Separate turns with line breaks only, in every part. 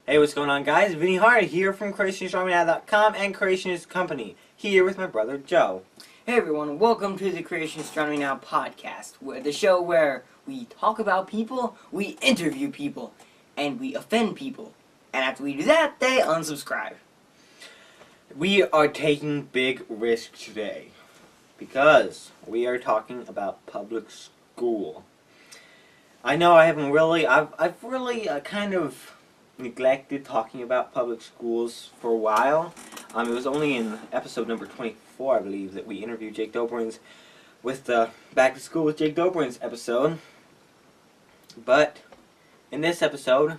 Hey, what's going on, guys? Vinnie Hart here from CreationAstronomyNow.com and Creation Company, here with my brother Joe.
Hey everyone, welcome to the Creation Astronomy Now podcast, the show where we talk about people, we interview people, and we offend people. And after we do that, they unsubscribe.
We are taking big risks today because we are talking about public school. I know I've really kind of neglected talking about public schools for a while. It was only in episode number 24, I believe, that we interviewed Jake Dobrins with the Back to School with Jake Dobrins episode. But in this episode,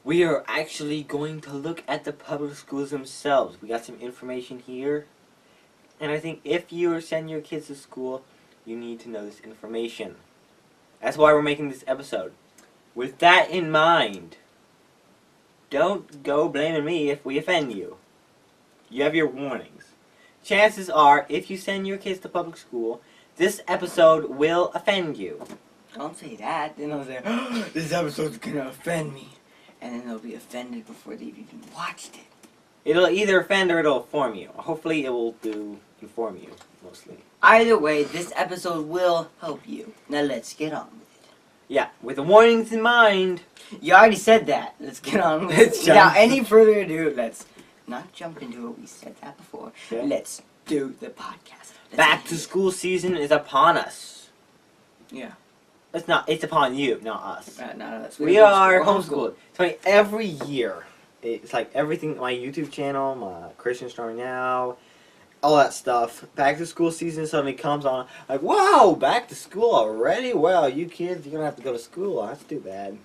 we are actually going to look at the public schools themselves. We got some information here, and I think if you are sending your kids to school, you need to know this information. That's why we're making this episode. With that in mind, don't go blaming me if we offend you. You have your warnings. Chances are, if you send your kids to public school, this episode will offend you.
Don't say that, then they'll say, oh, this episode's gonna offend me. And then they'll be offended before they've even watched it.
It'll either offend or it'll inform you. Hopefully it will inform you, mostly.
Either way, this episode will help you. Now let's get on with it.
Yeah, with the warnings in mind.
You already said that. Let's get on with it. Without any further ado, let's not jump into it. We said that before.
Okay.
Let's do the podcast.
Back to school season is upon us.
Yeah.
It's upon you, not us.
Not us.
We are homeschooled. It's funny, every year, it's like everything, my YouTube channel, my Creation Astronomy Now, all that stuff. Back to school season suddenly comes on. Like, wow, back to school already? Well, you kids, you're going to have to go to school. That's too bad.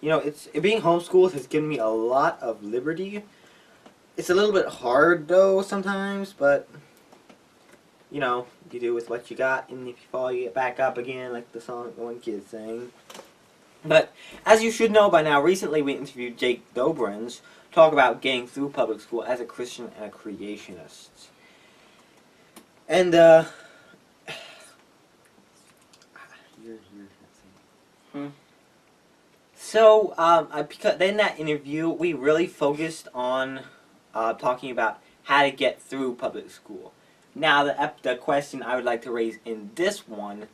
You know, being homeschooled has given me a lot of liberty. It's a little bit hard, though, sometimes, but, you know, you do with what you got, and if you fall, you get back up again, like the song the one kid sang. But, as you should know by now, recently we interviewed Jake Dobrins to talk about getting through public school as a Christian and a creationist. And, So, because in that interview, we really focused on talking about how to get through public school. Now, the question I would like to raise in this one,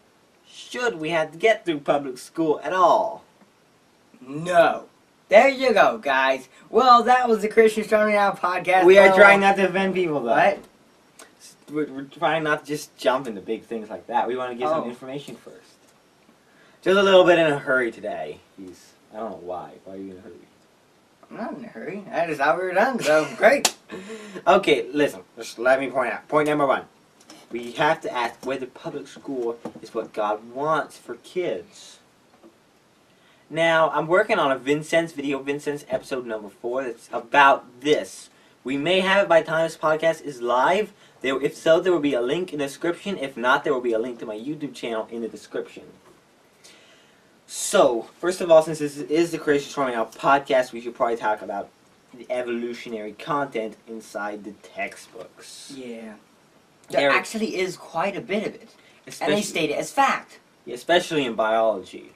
should we have to get through public school at all?
No. There you go, guys. Well, that was the Creation Astronomy Now podcast.
We are trying not to offend people, though.
What?
We're trying not to just jump into big things like that. We want to get some information first. Just a little bit in a hurry today. I don't know why. Why are you in a hurry?
I'm not in a hurry. I just thought we were done, so great.
Okay, listen. Just let me point out. Point number one. We have to ask whether public school is what God wants for kids. Now, I'm working on a VinSense video, VinSense episode number 4, that's about this. We may have it by the time this podcast is live. If so, there will be a link in the description. If not, there will be a link to my YouTube channel in the description. So, first of all, since this is the Creation Astronomy Now podcast, we should probably talk about the evolutionary content inside the textbooks.
Yeah. There actually is quite a bit of it. And they state it as fact.
Especially in biology.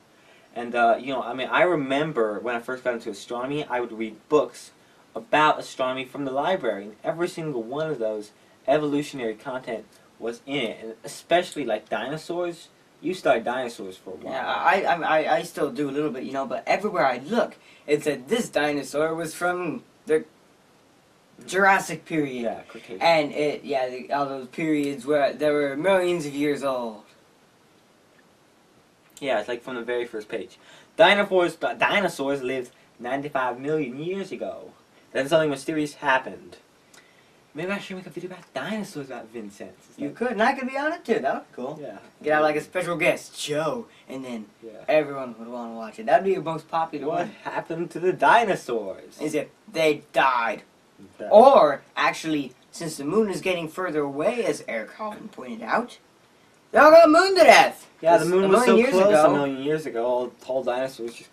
And, you know, I mean, I remember when I first got into astronomy, I would read books about astronomy from the library. And every single one of those evolutionary content was in it. And especially, like, dinosaurs. You studied dinosaurs for a while.
Yeah, I still do a little bit, you know, but everywhere I look, it said this dinosaur was from the Jurassic period.
Yeah, Cretaceous.
And all those periods where there were millions of years old.
Yeah, it's like from the very first page. Dinosaurs lived 95 million years ago. Then something mysterious happened. Maybe I should make a video about dinosaurs about VinSense.
You could, and I could be on it too. That would be cool.
Yeah.
Get out like a special guest, Joe, and then everyone would want to watch it. That'd be the most popular one.
What happened to the dinosaurs?
Is if they died. Or, actually, since the moon is getting further away, as Eric Hoffman pointed out, they all got moon to death.
Yeah, the moon was so close a million years ago. All the tall dinosaurs just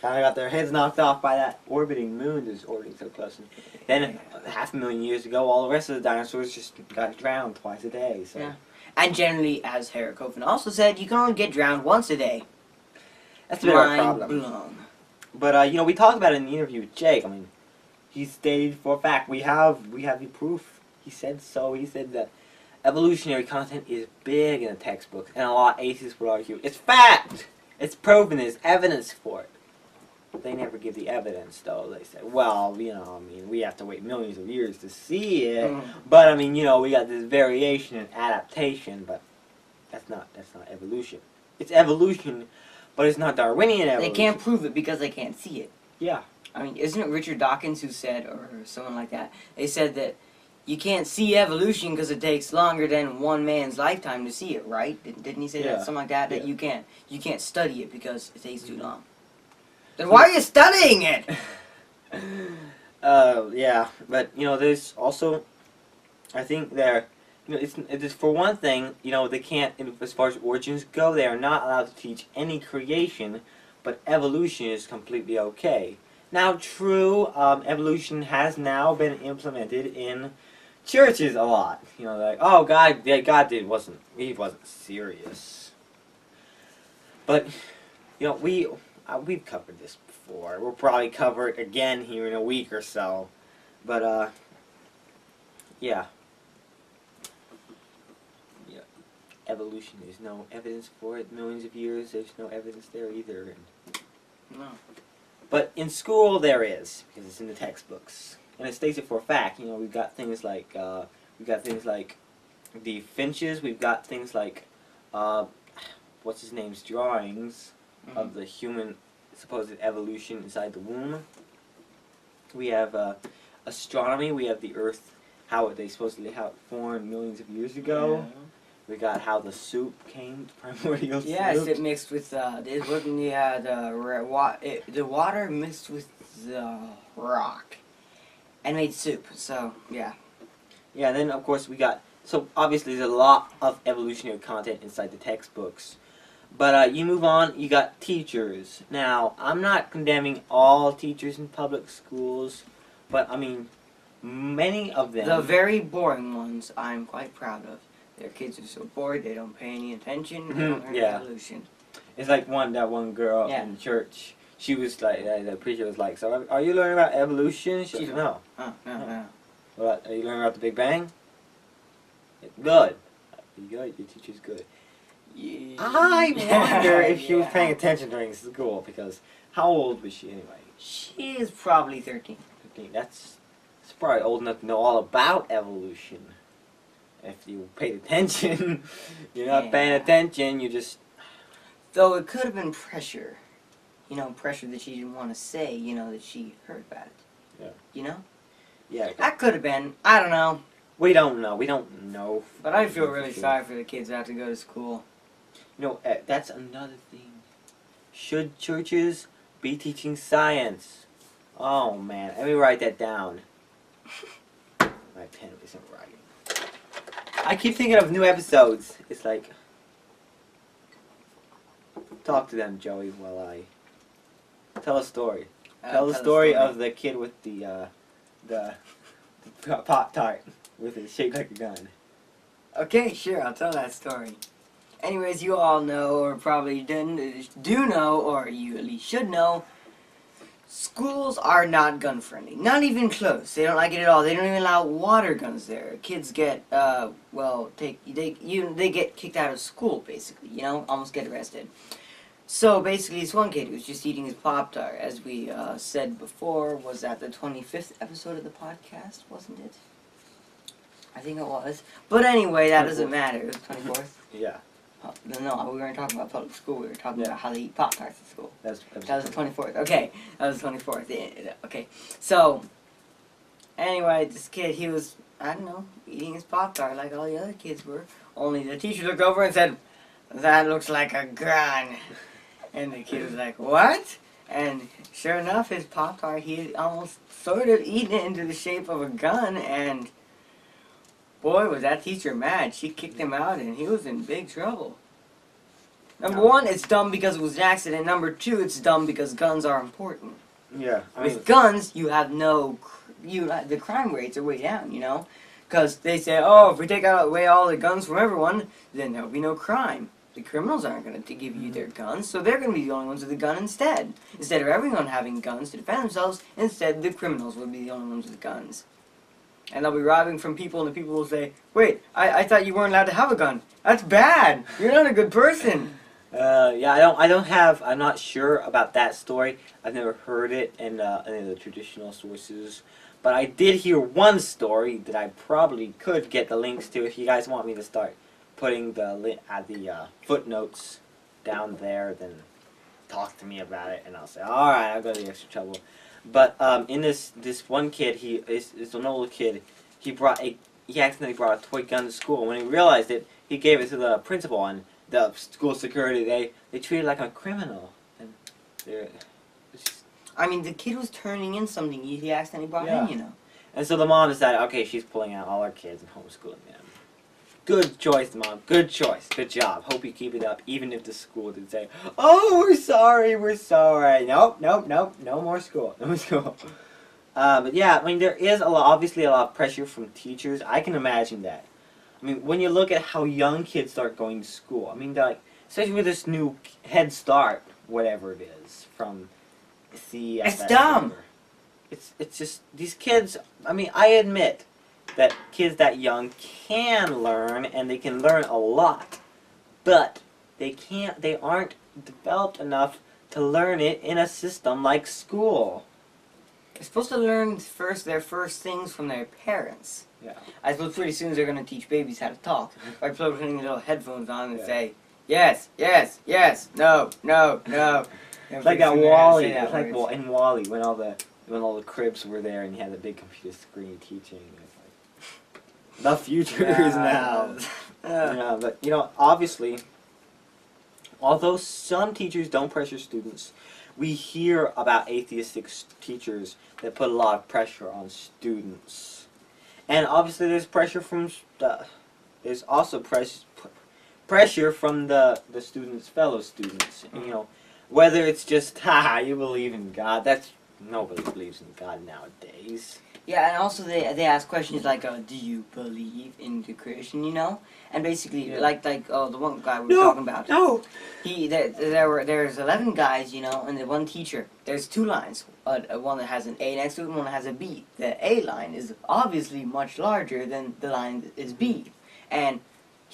kind of got their heads knocked off by that orbiting moon that's orbiting so close. And then, 500,000 years ago, all the rest of the dinosaurs just got drowned twice a day. So.
Yeah. And generally, as Eric Hoffman also said, you can only get drowned once a day.
That's a bit of a problem.
Blown.
But you know, we talked about it in the interview with Jake. I mean, he stated for a fact we have the proof. He said so. He said that evolutionary content is big in the textbooks, and a lot of atheists would argue it's fact. It's proven. There's evidence for it. They never give the evidence, though. They say, well, you know, I mean, we have to wait millions of years to see it. But I mean, you know, we got this variation and adaptation, but that's not evolution. It's evolution, but it's not Darwinian evolution.
They can't prove it because they can't see it.
Yeah.
I mean, isn't it Richard Dawkins who said, or someone like that? They said that you can't see evolution because it takes longer than one man's lifetime to see it, right? Didn't he say that? Something like that. That you can't study it because it takes too long. Then why are you studying it?
Yeah, but you know, there's also, I think there, you know, it's for one thing, you know, they can't, as far as origins go, they are not allowed to teach any creation, but evolution is completely okay. Now, true, evolution has now been implemented in churches a lot. You know, like, oh, God wasn't serious. But, you know, we've covered this before. We'll probably cover it again here in a week or so. But, yeah. Yeah. Evolution, there's no evidence for it. Millions of years, there's no evidence there either.
No.
But in school, there is, because it's in the textbooks. And it states it for a fact. You know, we've got things like the finches. We've got things like, what's his name's drawings of the human supposed evolution inside the womb. We have astronomy. We have the Earth, how it formed millions of years ago. Yeah. We got how the soup came, primordial soup.
Yes, it mixed with the water mixed with the rock and made soup. So yeah.
Yeah, and then of course we got, so obviously there's a lot of evolutionary content inside the textbooks. But you move on, you got teachers. Now, I'm not condemning all teachers in public schools, but I mean, many of them.
The very boring ones I'm quite proud of. Their kids are so bored, they don't pay any attention, they don't learn evolution.
It's like that one girl in church. She was like, the preacher was like, so are you learning about evolution? She said, no.
No.
Well, are you learning about the Big Bang? Good. Your teacher's good. Yeah. I wonder if she was paying attention during school, because how old was she anyway?
She is probably 13.
13. That's probably old enough to know all about evolution. If you paid attention, you're not paying attention, you just...
Though it could have been pressure. You know, pressure that she didn't want to say, you know, that she heard about it. Yeah. You know?
Yeah.
That could have been. I don't know.
We don't know.
But I feel really sorry for the kids that have to go to school.
You know, that's another thing. Should churches be teaching science? Oh, man. Let me write that down. My pen isn't writing. I keep thinking of new episodes. It's like, talk to them, Joey, while I tell a story. Tell the story of the kid with the Pop-Tart with it shaped like a gun.
Okay, sure, I'll tell that story. Anyways, you all know, or probably do know, or you at least should know, schools are not gun friendly. Not even close. They don't like it at all. They don't even allow water guns there. Kids get they get kicked out of school basically. You know, almost get arrested. So basically, this one kid who was just eating his Pop-Tart, as we said before, was at the 25th episode of the podcast, wasn't it? I think it was. But anyway, that doesn't matter. It was 24th.
Yeah.
No, we weren't talking about public school. We were talking about how they eat Pop-Tarts at school. That was the 24th. Okay, that was the 24th. Okay, so, anyway, this kid, he was, I don't know, eating his Pop-Tart like all the other kids were. Only the teacher looked over and said, "That looks like a gun." And the kid was like, "What?" And sure enough, his Pop-Tart, he had almost sort of eaten it into the shape of a gun, and boy, was that teacher mad. She kicked him out, and he was in big trouble. Number one, it's dumb because it was an accident. Number two, it's dumb because guns are important.
Yeah.
With guns, you have the crime rates are way down, you know? Because they say, oh, if we take away all the guns from everyone, then there'll be no crime. the criminals aren't going to give you their guns, so they're going to be the only ones with a gun instead. Instead of everyone having guns to defend themselves, instead the criminals will be the only ones with guns. And they'll be robbing from people, and the people will say, "Wait, I thought you weren't allowed to have a gun. That's bad. You're not a good person."
Yeah, I'm not sure about that story. I've never heard it in any of the traditional sources. But I did hear one story that I probably could get the links to if you guys want me to start putting the footnotes down there, then talk to me about it, and I'll say, alright, I'll go to the extra trouble. But in this one kid, it's an old kid, he accidentally brought a toy gun to school. When he realized it, he gave it to the principal, and the school security, they treated it like a criminal. And
I mean, the kid was turning in something he accidentally brought in, you know.
And so the mom decided, okay, she's pulling out all our kids and homeschooling them. Good choice, Mom. Good choice. Good job. Hope you keep it up, even if the school did say, "Oh, we're sorry, we're sorry." Nope, nope, nope. No more school. No more school. But yeah, I mean, there is obviously a lot of pressure from teachers. I can imagine that. I mean, when you look at how young kids start going to school, I mean, like, especially with this new Head Start, whatever it is, from CFS.
It's dumb.
It's just these kids. I mean, I admit that kids that young can learn, and they can learn a lot, but they aren't developed enough to learn it in a system like school.
They're supposed to learn their first things from their parents.
Yeah.
I suppose pretty soon they're going to teach babies how to talk by putting little headphones on and say, yes, yes, yes, no, no, no.
Like that Wall-E. It's like in Wall-E when all the cribs were there and you had the big computer screen teaching. The future is now. Yeah, but obviously, although some teachers don't pressure students, we hear about atheistic teachers that put a lot of pressure on students. And obviously, there's pressure from there's also pressure from the students' fellow students. Whether it's just you believe in God. Nobody believes in God nowadays.
Yeah, and also they ask questions like, do you believe in the creation, And basically, like the one guy we were talking about.
No!
There's 11 guys, and the one teacher. There's two lines. One that has an A next to it and one that has a B. The A line is obviously much larger than the line that is B. And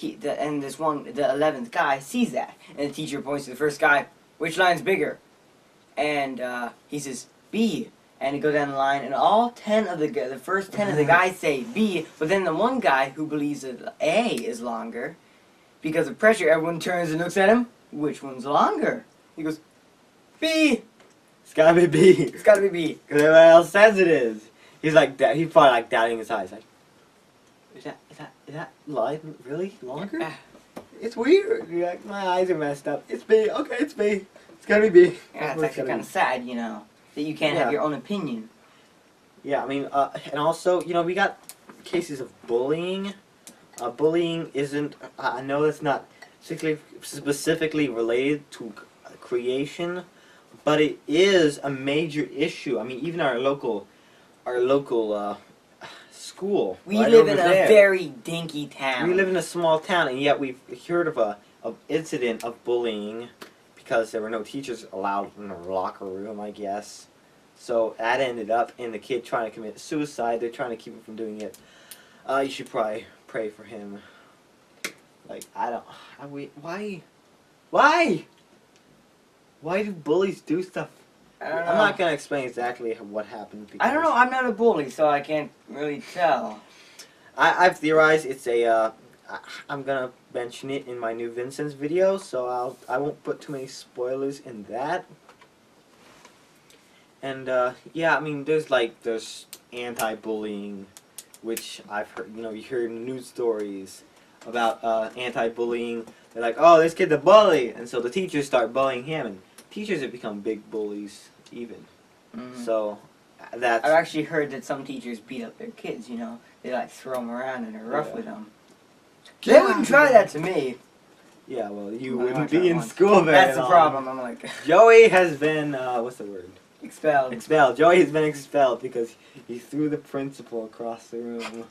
the 11th guy sees that. And the teacher points to the first guy, which line's bigger? And he says, B. And he goes down the line, and all 10 of the first 10 of the guys say B, but then the one guy who believes that A is longer, because of pressure, everyone turns and looks at him. Which one's longer? He goes, B.
It's gotta be B.
It's gotta be B.
Because everybody else says it is. He's probably like doubting his eyes. Like, is that line really longer? It's weird. Like, my eyes are messed up. It's B. Okay, it's B. It's gotta be B.
Yeah, it's actually kind of sad, that you can't have your own opinion.
Yeah, I mean, and also, we got cases of bullying. Bullying isn't, I know that's not specifically related to creation, but it is a major issue. I mean, even our local school.
We live in a very dinky town.
We live in a small town, and yet we've heard of an incident of bullying because there were no teachers allowed in the locker room, I guess. So that ended up in the kid trying to commit suicide. They're trying to keep him from doing it. You should probably pray for him. Like, why? Why do bullies do stuff?
I don't know.
I'm not going to explain exactly what happened.
I don't know. I'm not a bully, so I can't really tell.
I've theorized it's a... I'm gonna mention it in my new VinSense video, so I won't put too many spoilers in that. And yeah, I mean, there's anti-bullying, which I've heard. You hear news stories about anti-bullying. They're like, oh, this kid's a bully, and so the teachers start bullying him, and teachers have become big bullies even.
Mm-hmm.
So that's.
I've actually heard that some teachers beat up their kids. They like throw them around and are rough with them. They wouldn't try that to me.
Yeah, well, you wouldn't be in school very
That's
long.
the problem. I'm like...
Joey has been, what's the word?
Expelled.
Expelled. Joey has been expelled because he threw the principal across the room.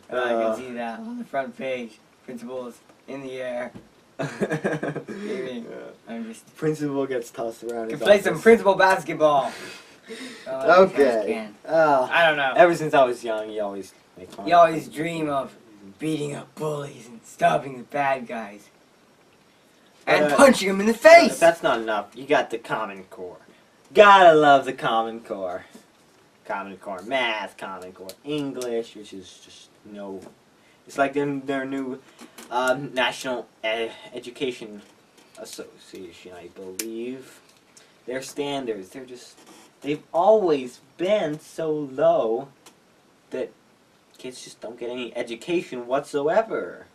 I can see that on the front page. Principal's in the air. Maybe. I'm just...
Principal gets tossed around.
You can play some principal basketball.
Okay.
I don't know.
Ever since I was young, you always make fun.
You always dream of beating up bullies and stopping the bad guys. And punching them in the face!
If that's not enough, you got the Common Core. Gotta love the Common Core. Common Core Math, Common Core English, which is just it's like their new National Education Association, I believe. Their standards, they've always been so low that kids just don't get any education whatsoever.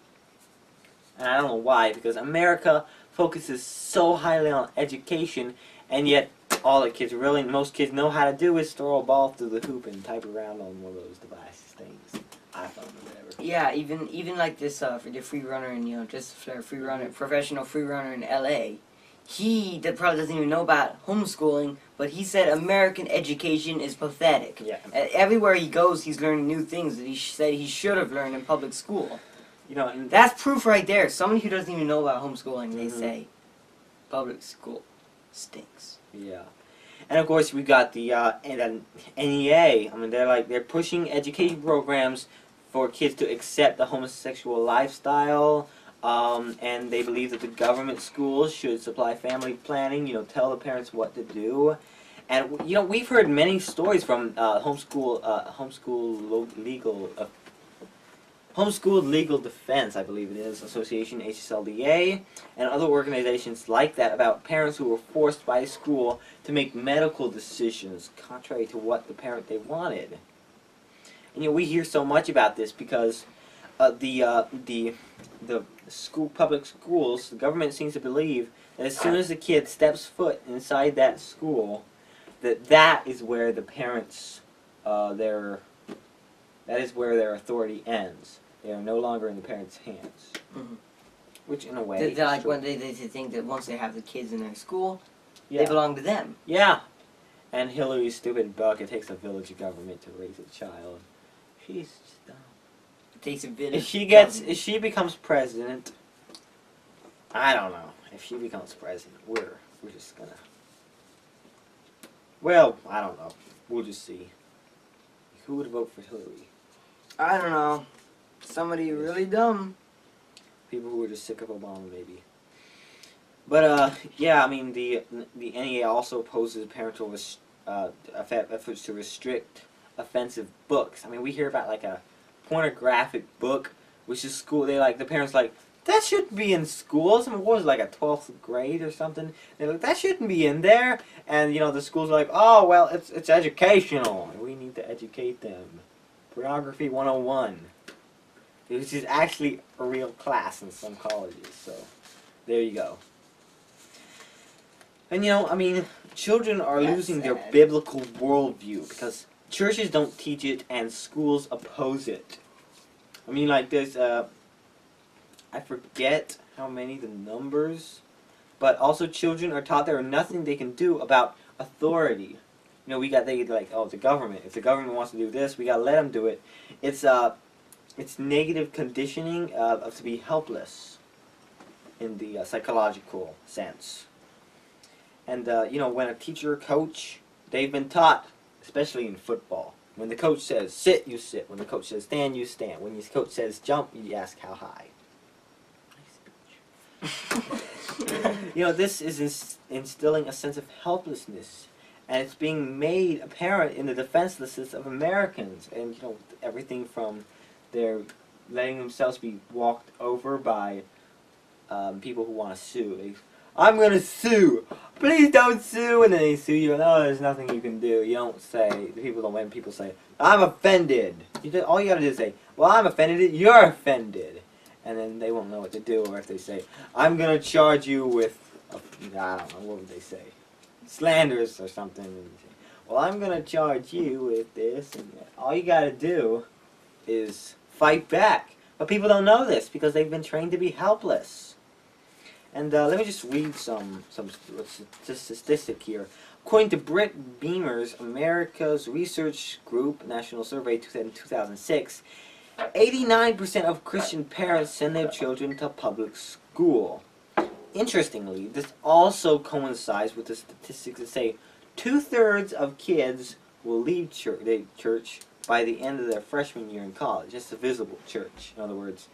And I don't know why, because America focuses so highly on education, and yet all the kids most kids know how to do is throw a ball through the hoop and type around on one of those devices things. iPhone or whatever.
Yeah, even like this for the free runner and just for free runner, professional free runner in LA. He probably doesn't even know about homeschooling, but he said American education is pathetic.
Yeah.
Everywhere he goes, he's learning new things that he said he should have learned in public school.
And
That's proof right there. Somebody who doesn't even know about homeschooling, they say public school stinks.
Yeah. And of course we got the NEA. I mean, they're pushing education programs for kids to accept the homosexual lifestyle. And they believe that the government schools should supply family planning, tell the parents what to do. And, we've heard many stories from Homeschooled Legal Defense, I believe it is, Association, HSLDA, and other organizations like that about parents who were forced by school to make medical decisions contrary to what the parent they wanted. And, we hear so much about this because the public schools, the government seems to believe that as soon as the kid steps foot inside that school, that is where the parents, that is where their authority ends. They are no longer in the parents' hands.
Mm-hmm.
Which, in a way,
They're like when they think that once they have the kids in their school,
yeah.
they belong to them.
Yeah. And Hillary's stupid buck, it takes a village of government to raise a child. She's just dumb.
It takes a village.
If she becomes president, I don't know. If she becomes president, we're just gonna. Well, I don't know. We'll just see. Who would vote for Hillary?
I don't know. Somebody really dumb.
People who are just sick of Obama, maybe. But yeah, I mean the NEA also opposes parental efforts to restrict offensive books. I mean, we hear about like a pornographic book, which is school. The parents that shouldn't be in schools. I mean, what was it, like a 12th grade or something? They're like, that shouldn't be in there. And the schools are like, oh well, it's educational. We need to educate them. Pornography 101. Which is actually a real class in some colleges. So there you go. And I mean, children are losing their biblical worldview because churches don't teach it and schools oppose it. I mean, like there's I forget how many the numbers, but also children are taught there are nothing they can do about authority. The government. If the government wants to do this, we gotta let them do it. It's negative conditioning to be helpless in the psychological sense. And when a teacher or coach, they've been taught, especially in football, when the coach says sit, you sit. When the coach says stand, you stand. When the coach says jump, you ask how high. This is instilling a sense of helplessness, and it's being made apparent in the defenselessness of Americans, and everything from their letting themselves be walked over by people who want to sue. I'm gonna sue. Please don't sue, and then they sue you. And there's nothing you can do. You don't say. When people say, I'm offended. All you gotta do is say, well, I'm offended. You're offended. And then they won't know what to do. Or if they say, I'm gonna charge you with, I don't know, what would they say? Slanders or something. And say, well, I'm gonna charge you with this. And all you gotta do is fight back. But people don't know this because they've been trained to be helpless. And let me just read some statistic here. According to Britt Beamer's America's Research Group National Survey in 2006, 89% of Christian parents send their children to public school. interestingly, this also coincides with the statistics that say 2/3 of kids will leave church by the end of their freshman year in college. It's a visible church. In other words,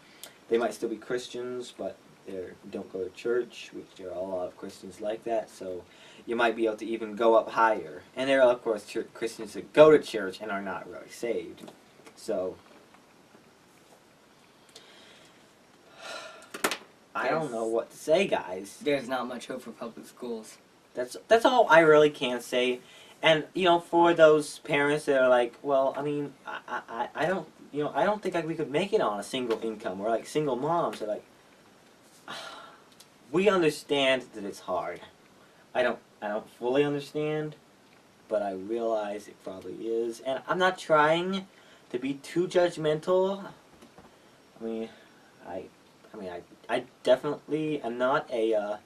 they might still be Christians, but they don't go to church, which there are a lot of Christians like that, so you might be able to even go up higher. And there are, of course, Christians that go to church and are not really saved. So, I don't know what to say, guys.
There's not much hope for public schools.
That's all I really can say. And, you know, for those parents that are like, well, I mean, I don't, you know, I don't think we could make it on a single income. Or like single moms are like, we understand that it's hard. I don't fully understand, but I realize it probably is. And I'm not trying to be too judgmental. I mean, I definitely am not a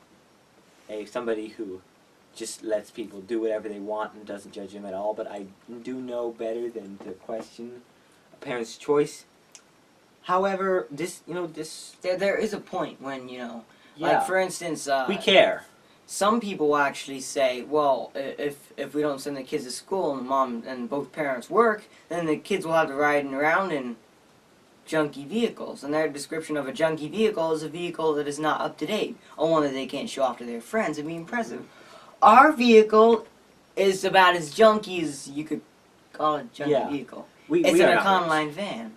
somebody who just lets people do whatever they want and doesn't judge them at all, but I do know better than to question a parent's choice. However,
There is a point when, you know,
yeah,
like for instance,
we care.
some people actually say, well, if we don't send the kids to school and mom and both parents work, then the kids will have to ride around in junky vehicles. And their description of a junky vehicle is a vehicle that is not up to date, or one that they can't show off to their friends and be impressive. Our vehicle is about as junky as you could call a junky vehicle. It's
we
an
are not
Econoline
rich.
van.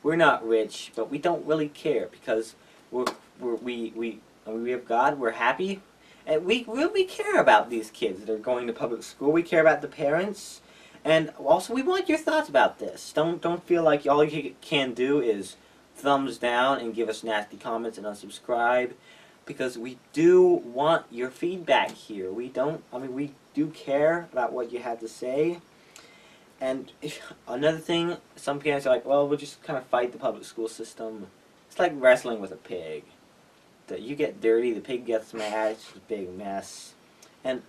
We're not rich, but we don't really care because we have God. We're happy, and we really care about these kids that are going to public school. We care about the parents, and also we want your thoughts about this. Don't feel like all you can do is thumbs down and give us nasty comments and unsubscribe, because we do want your feedback here. We do care about what you have to say. And another thing, some parents are like, well, we'll just kind of fight the public school system. It's like wrestling with a pig. You get dirty, the pig gets mad, it's a big mess. And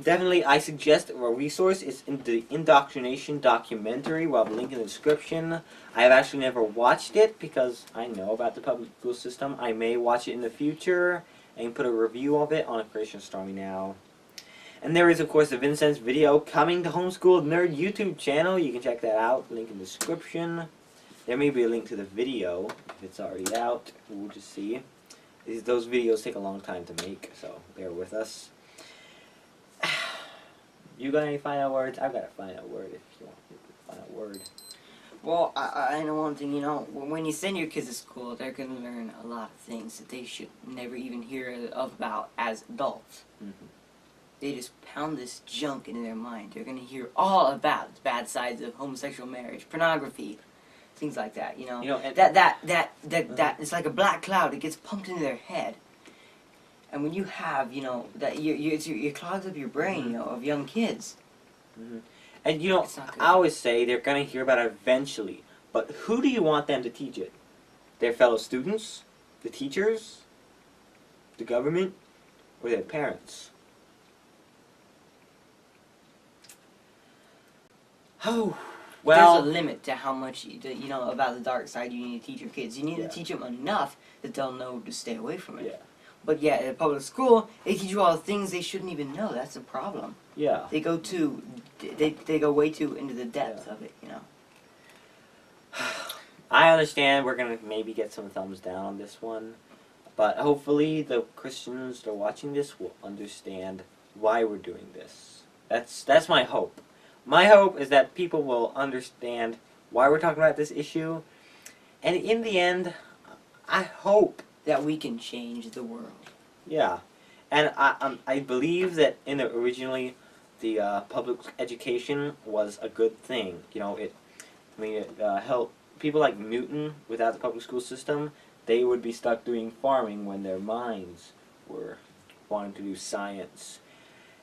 definitely, I suggest a resource is in the Indoctrination documentary. We'll have a link in the description. I have actually never watched it because I know about the public school system. I may watch it in the future and put a review of it on Creation Astronomy Now. And there is, of course, the VinSense video coming to Homeschooled Nerd YouTube channel. You can check that out. Link in the description. There may be a link to the video if it's already out. We'll just see. Those videos take a long time to make, so bear with us. You got any final words? I've got a final word if you want a final word.
Well, I know one thing, you know, when you send your kids to school, they're going to learn a lot of things that they should never even hear about as adults.
Mm-hmm.
They just pound this junk into their mind. They're going to hear all about the bad sides of homosexual marriage, pornography, things like that, you know.
And
That it's like a black cloud. It gets pumped into their head. And when you have, you know, that it clogs up your brain, you know, of young kids.
Mm-hmm. And, you know, I always say they're going to hear about it eventually. But who do you want them to teach it? Their fellow students? The teachers? The government? Or their parents? Oh, well.
There's a limit to how much, you know, about the dark side you need to teach your kids. You need to teach them enough that they'll know to stay away from it.
Yeah.
But yeah, at public school, they teach you all the things they shouldn't even know. That's a problem.
Yeah.
They go way too into the depth of it, you know.
I understand we're going to maybe get some thumbs down on this one. But hopefully the Christians that are watching this will understand why we're doing this. That's my hope. My hope is that people will understand why we're talking about this issue. And in the end, I hope
that we can change the world.
Yeah. And I believe that originally the public education was a good thing. You know, it helped people like Newton. Without the public school system, they would be stuck doing farming when their minds were wanting to do science.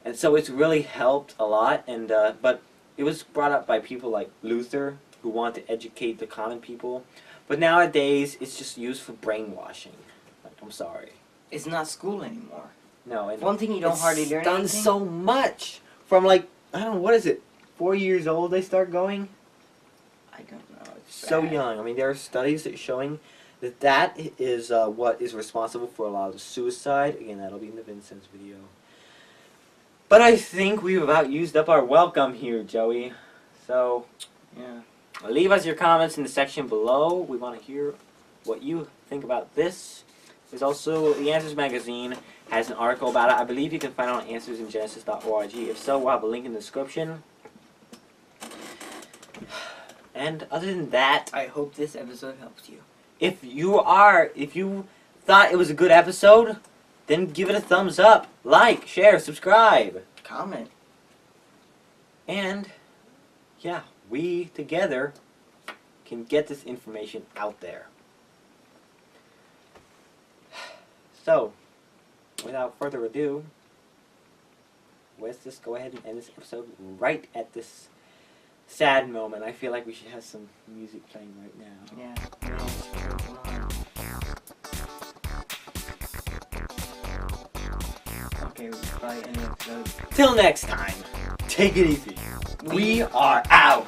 And so it's really helped a lot. And but it was brought up by people like Luther, who want to educate the common people. But nowadays, it's just used for brainwashing. Like, I'm sorry.
It's not school anymore.
No, and
one thing you don't hardly learn
done
anything.
So much from, like, I don't know, what is it? 4 years old they start going.
I don't know. It's
So
bad.
young. I mean, there are studies that showing That is what is responsible for a lot of the suicide. Again, that'll be in the VinSense video. But I think we've about used up our welcome here, Joey. So, yeah. Leave us your comments in the section below. We want to hear what you think about this. There's also the Answers magazine has an article about it. I believe you can find it on answersingenesis.org. If so, we'll have a link in the description. And other than that,
I hope this episode helps you.
if you thought it was a good episode, then give it a thumbs up, like, share, subscribe.
Comment.
And yeah, we together can get this information out there. So, without further ado, let's just go ahead and end this episode right at this sad moment. I feel like we should have some music playing right now.
Yeah. Okay, we'll probably end the episode.
Till next time, take it easy. We are out.